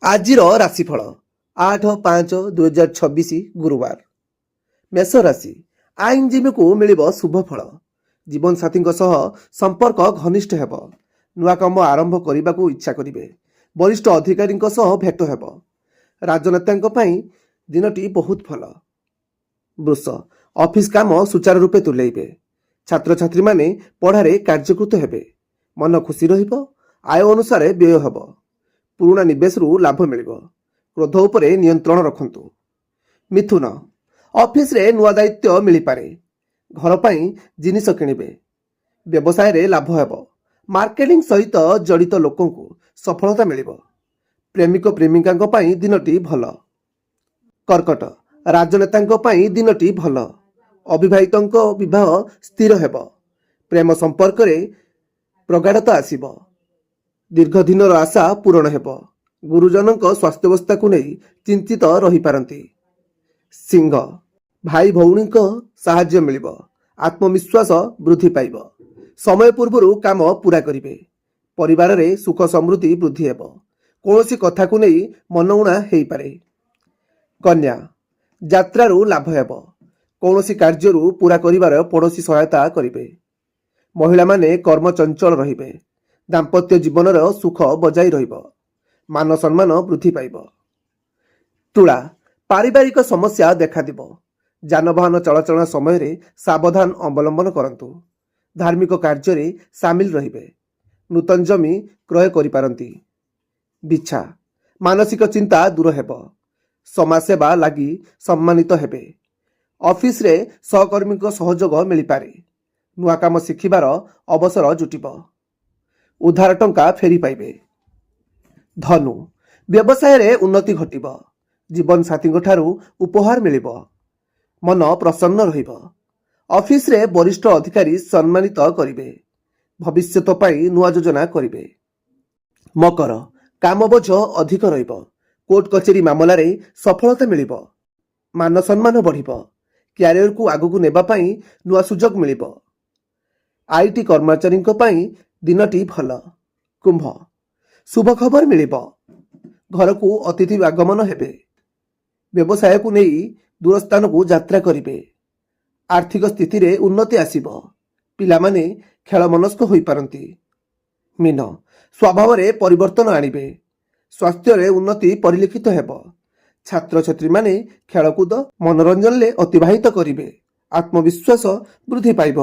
ଆଜିର ରାଶିଫଳ 8-5-2026 ଗୁରୁବାର। ମେଷ ରାଶି, ଆଇନଜୀବୀକୁ ମିଳିବ ଶୁଭ ଫଳ। ଜୀବନସାଥୀଙ୍କ ସହ ସମ୍ପର୍କ ଘନିଷ୍ଠ ହେବ। ନୂଆ କାମ ଆରମ୍ଭ କରିବାକୁ ଇଚ୍ଛା କରିବେ। ବରିଷ୍ଠ ଅଧିକାରୀଙ୍କ ସହ ଭେଟ ହେବ। ରାଜନେତାଙ୍କ ପାଇଁ ଦିନଟି ବହୁତ ଭଲ। ବୃଷ, ଅଫିସ କାମ ସୁଚାରୁ ରୂପେ ତୁଲେଇବେ। ଛାତ୍ରଛାତ୍ରୀମାନେ ପଢ଼ାରେ କାର୍ଯ୍ୟକୃତ ହେବେ। ମନ ଖୁସି ରହିବ। ଆୟ ଅନୁସାରେ ବ୍ୟୟ ହେବ। ପୁରୁଣା ନିବେଶରୁ ଲାଭ ମିଳିବ। କ୍ରୋଧ ଉପରେ ନିୟନ୍ତ୍ରଣ ରଖନ୍ତୁ। ମିଥୁନ, ଅଫିସରେ ନୂଆ ଦାୟିତ୍ୱ ମିଳିପାରେ। ଘର ପାଇଁ ଜିନିଷ କିଣିବେ। ବ୍ୟବସାୟରେ ଲାଭ ହେବ। ମାର୍କେଟିଂ ସହିତ ଜଡ଼ିତ ଲୋକଙ୍କୁ ସଫଳତା ମିଳିବ। ପ୍ରେମିକ ପ୍ରେମିକାଙ୍କ ପାଇଁ ଦିନଟି ଭଲ। କର୍କଟ, ରାଜନେତାଙ୍କ ପାଇଁ ଦିନଟି ଭଲ। ଅବିବାହିତଙ୍କ ବିବାହ ସ୍ଥିର ହେବ। ପ୍ରେମ ସମ୍ପର୍କରେ ପ୍ରଗାଢ଼ତା ଆସିବ। ଦୀର୍ଘ ଦିନର ଆଶା ପୂରଣ ହେବ। ଗୁରୁଜନଙ୍କ ସ୍ୱାସ୍ଥ୍ୟାବସ୍ଥାକୁ ନେଇ ଚିନ୍ତିତ ରହିପାରନ୍ତି। ସିଂହ, ଭାଇ ଭଉଣୀଙ୍କ ସାହାଯ୍ୟ ମିଳିବ। ଆତ୍ମବିଶ୍ୱାସ ବୃଦ୍ଧି ପାଇବ। ସମୟ ପୂର୍ବରୁ କାମ ପୂରା କରିବେ। ପରିବାରରେ ସୁଖ ସମୃଦ୍ଧି ବୃଦ୍ଧି ହେବ। କୌଣସି କଥାକୁ ନେଇ ମନଉଣା ହେଇପାରେ। କନ୍ୟା, ଯାତ୍ରାରୁ ଲାଭ ହେବ। କୌଣସି କାର୍ଯ୍ୟରୁ ପୂରା କରିବାର ପଡ଼ୋଶୀ ସହାୟତା କରିବେ। ମହିଳାମାନେ କର୍ମଚଞ୍ଚଳ ରହିବେ। ଦାମ୍ପତ୍ୟ ଜୀବନର ସୁଖ ବଜାୟ ରହିବ। ମାନ ସମ୍ମାନ ବୃଦ୍ଧି ପାଇବ। ତୁଳା, ପାରିବାରିକ ସମସ୍ୟା ଦେଖାଦିବ। ଯାନବାହନ ଚଳାଚଳ ସମୟରେ ସାବଧାନ ଅବଲମ୍ବନ କରନ୍ତୁ। ଧାର୍ମିକ କାର୍ଯ୍ୟରେ ସାମିଲ ରହିବେ। ନୂତନ ଜମି କ୍ରୟ କରିପାରନ୍ତି। ବିଛା, ମାନସିକ ଚିନ୍ତା ଦୂର ହେବ। ସମାଜସେବା ଲାଗି ସମ୍ମାନିତ ହେବେ। ଅଫିସରେ ସହକର୍ମୀଙ୍କ ସହଯୋଗ ମିଳିପାରେ। ନୂଆ କାମ ଶିଖିବାର ଅବସର ଜୁଟିବ। ଉଦ୍ଧାର ଟଙ୍କା ଫେରି ପାଇବେ। ଧନୁ, ବ୍ୟବସାୟରେ ଉନ୍ନତି ଘଟିବ। ଜୀବନସାଥୀଙ୍କ ଠାରୁ ଉପହାର ମିଳିବ। ମନ ପ୍ରସନ୍ନ ରହିବ। ଅଫିସରେ ବରିଷ୍ଠ ଅଧିକାରୀ ସମ୍ମାନିତ କରିବେ। ଭବିଷ୍ୟତ ପାଇଁ ନୂଆ ଯୋଜନା କରିବେ। ମକର, କାମ ବୋଝ ଅଧିକ ରହିବ। କୋର୍ଟ କଚେରୀ ମାମଲାରେ ସଫଳତା ମିଳିବ। ମାନ ସମ୍ମାନ ବଢ଼ିବ। କ୍ୟାରିୟରକୁ ଆଗକୁ ନେବା ପାଇଁ ନୂଆ ସୁଯୋଗ ମିଳିବ। ଆଇଟି କର୍ମଚାରୀଙ୍କ ପାଇଁ ଦିନଟି ଭଲ। କୁମ୍ଭ, ଶୁଭ ଖବର ମିଳିବ। ଘରକୁ ଅତିଥି ଆଗମନ ହେବେ। ବ୍ୟବସାୟକୁ ନେଇ ଦୂର ସ୍ଥାନକୁ ଯାତ୍ରା କରିବେ। ଆର୍ଥିକ ସ୍ଥିତିରେ ଉନ୍ନତି ଆସିବ। ପିଲାମାନେ ଖେଳମନସ୍କ ହୋଇପାରନ୍ତି। ମୀନ, ସ୍ୱଭାବରେ ପରିବର୍ତ୍ତନ ଆଣିବେ। ସ୍ୱାସ୍ଥ୍ୟରେ ଉନ୍ନତି ପରିଲକ୍ଷିତ ହେବ। ଛାତ୍ରଛାତ୍ରୀମାନେ ଖେଳକୁଦ ମନୋରଞ୍ଜନରେ ଅତିବାହିତ କରିବେ। ଆତ୍ମବିଶ୍ୱାସ ବୃଦ୍ଧି ପାଇବ।